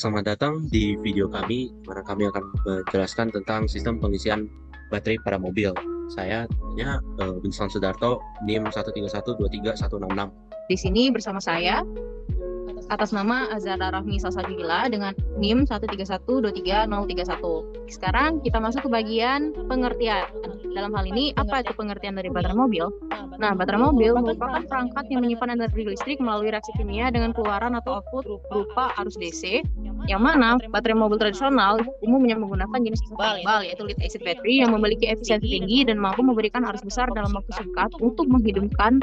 Selamat datang di video kami, di mana kami akan menjelaskan tentang sistem pengisian baterai pada mobil. Saya Winston Sudarto, NIM 131231166. Di sini bersama saya atas nama Azhara Rahmi Salsabila dengan NIM 131233031. Sekarang kita masuk ke bagian pengertian. Dalam hal ini, apa itu pengertian dari baterai mobil? Nah, baterai mobil merupakan perangkat yang menyimpan energi listrik melalui reaksi kimia dengan keluaran atau output berupa arus DC, yang mana baterai mobil tradisional umumnya menggunakan jenis tebal, yaitu lead acid battery yang memiliki efisiensi tinggi dan mampu memberikan arus besar dalam waktu singkat untuk menghidupkan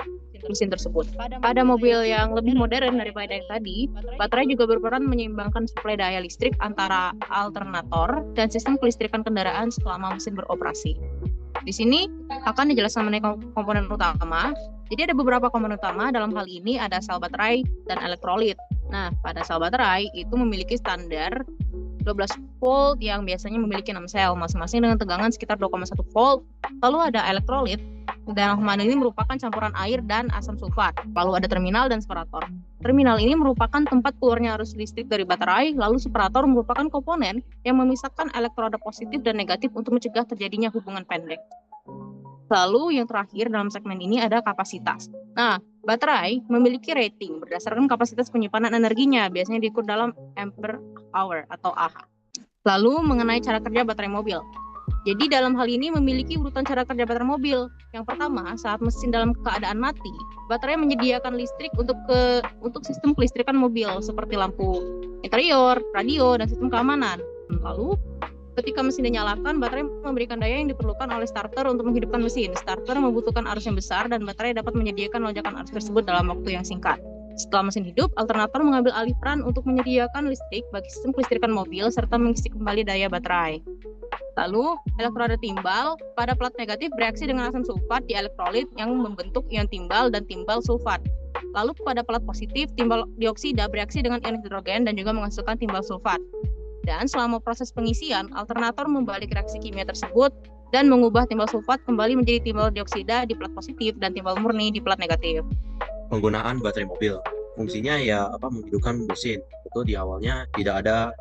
mesin tersebut. Pada mobil yang lebih modern daripada yang tadi, baterai juga berperan menyeimbangkan suplai daya listrik antara alternator dan sistem kelistrikan kendaraan selama mesin beroperasi. Di sini akan dijelaskan mengenai komponen utama. Jadi ada beberapa komponen utama, dalam hal ini ada sel baterai dan elektrolit. Nah, pada sel baterai itu memiliki standar 12 volt yang biasanya memiliki 6 sel masing-masing dengan tegangan sekitar 2,1 volt. Lalu ada elektrolit, dalam hal ini merupakan campuran air dan asam sulfat. Lalu ada terminal dan separator. Terminal ini merupakan tempat keluarnya arus listrik dari baterai, lalu separator merupakan komponen yang memisahkan elektroda positif dan negatif untuk mencegah terjadinya hubungan pendek. Lalu yang terakhir dalam segmen ini ada kapasitas. Nah, baterai memiliki rating berdasarkan kapasitas penyimpanan energinya, biasanya diukur dalam ampere hour atau Ah. Lalu mengenai cara kerja baterai mobil. Jadi dalam hal ini memiliki urutan cara kerja baterai mobil. Yang pertama, saat mesin dalam keadaan mati, baterai menyediakan listrik untuk sistem kelistrikan mobil seperti lampu interior, radio, dan sistem keamanan. Lalu ketika mesin dinyalakan, baterai memberikan daya yang diperlukan oleh starter untuk menghidupkan mesin. Starter membutuhkan arus yang besar dan baterai dapat menyediakan lonjakan arus tersebut dalam waktu yang singkat. Setelah mesin hidup, alternator mengambil alih peran untuk menyediakan listrik bagi sistem kelistrikan mobil serta mengisi kembali daya baterai. Lalu, elektroda timbal pada plat negatif bereaksi dengan asam sulfat di elektrolit yang membentuk ion timbal dan timbal sulfat. Lalu pada plat positif, timbal dioksida bereaksi dengan ion hidrogen dan juga menghasilkan timbal sulfat. Dan selama proses pengisian, alternator membalik reaksi kimia tersebut dan mengubah timbal sulfat kembali menjadi timbal dioksida di plat positif dan timbal murni di plat negatif. Penggunaan baterai mobil, fungsinya menghidupkan mesin. Itu di awalnya tidak ada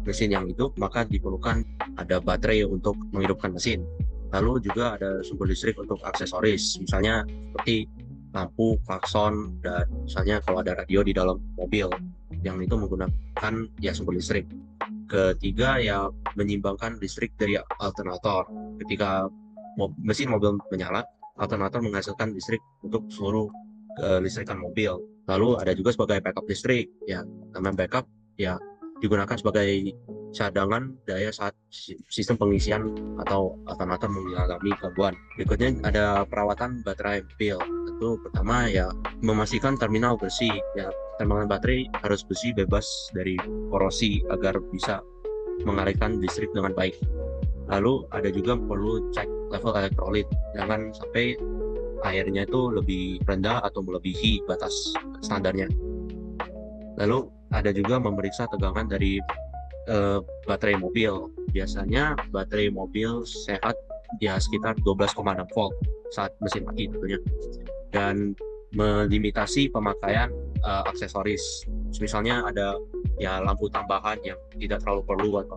mesin yang hidup, maka diperlukan ada baterai untuk menghidupkan mesin. Lalu juga ada sumber listrik untuk aksesoris, misalnya seperti lampu, klakson, dan misalnya kalau ada radio di dalam mobil yang itu menggunakan sumber listrik. Ketiga, menyimbangkan listrik dari alternator. Ketika mesin mobil menyala, alternator menghasilkan listrik untuk seluruh kelistrikan mobil. Lalu ada juga sebagai backup listrik, namanya backup digunakan sebagai cadangan daya saat sistem pengisian atau alternator mengalami gangguan. Berikutnya ada perawatan baterai mobil. Tentu pertama memastikan terminal bersih. Terminal baterai harus bersih, bebas dari korosi agar bisa mengalirkan listrik dengan baik. Lalu ada juga perlu cek level elektrolit, jangan sampai airnya itu lebih rendah atau melebihi batas standarnya. Lalu ada juga memeriksa tegangan dari baterai mobil. Biasanya baterai mobil sehat sekitar 12,6 volt saat mesin mati tentunya. Dan melimitasi pemakaian aksesoris. Misalnya ada lampu tambahan yang tidak terlalu perlu atau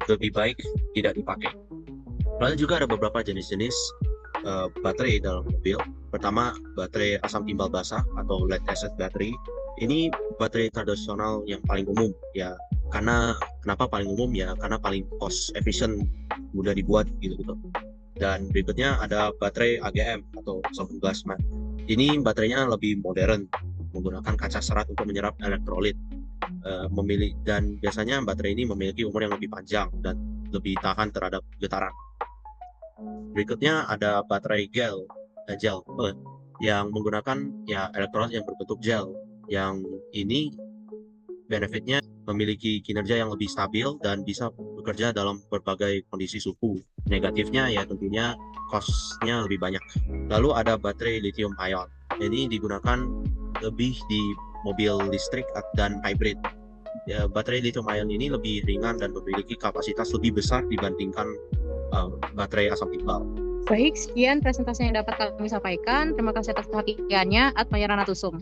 lebih baik tidak dipakai. Lalu juga ada beberapa jenis-jenis baterai dalam mobil. Pertama, baterai asam timbal basah atau lead acid battery. Ini baterai tradisional yang paling umum karena kenapa paling umum karena paling cost efficient, mudah dibuat gitu. Dan berikutnya ada baterai AGM atau sodium plasma. Ini baterainya lebih modern, menggunakan kaca serat untuk menyerap elektrolit. Dan biasanya baterai ini memiliki umur yang lebih panjang dan lebih tahan terhadap getaran. Berikutnya ada baterai gel yang menggunakan elektrolit yang berbentuk gel. Yang ini benefitnya memiliki kinerja yang lebih stabil dan bisa bekerja dalam berbagai kondisi suhu. Negatifnya tentunya cost-nya lebih banyak. Lalu ada baterai lithium ion. Ini digunakan lebih di mobil listrik dan hybrid. Baterai lithium ion ini lebih ringan dan memiliki kapasitas lebih besar dibandingkan baterai asam timbal. Baik, sekian presentasi yang dapat kami sampaikan. Terima kasih atas perhatiannya. Atmaya Ranatusum.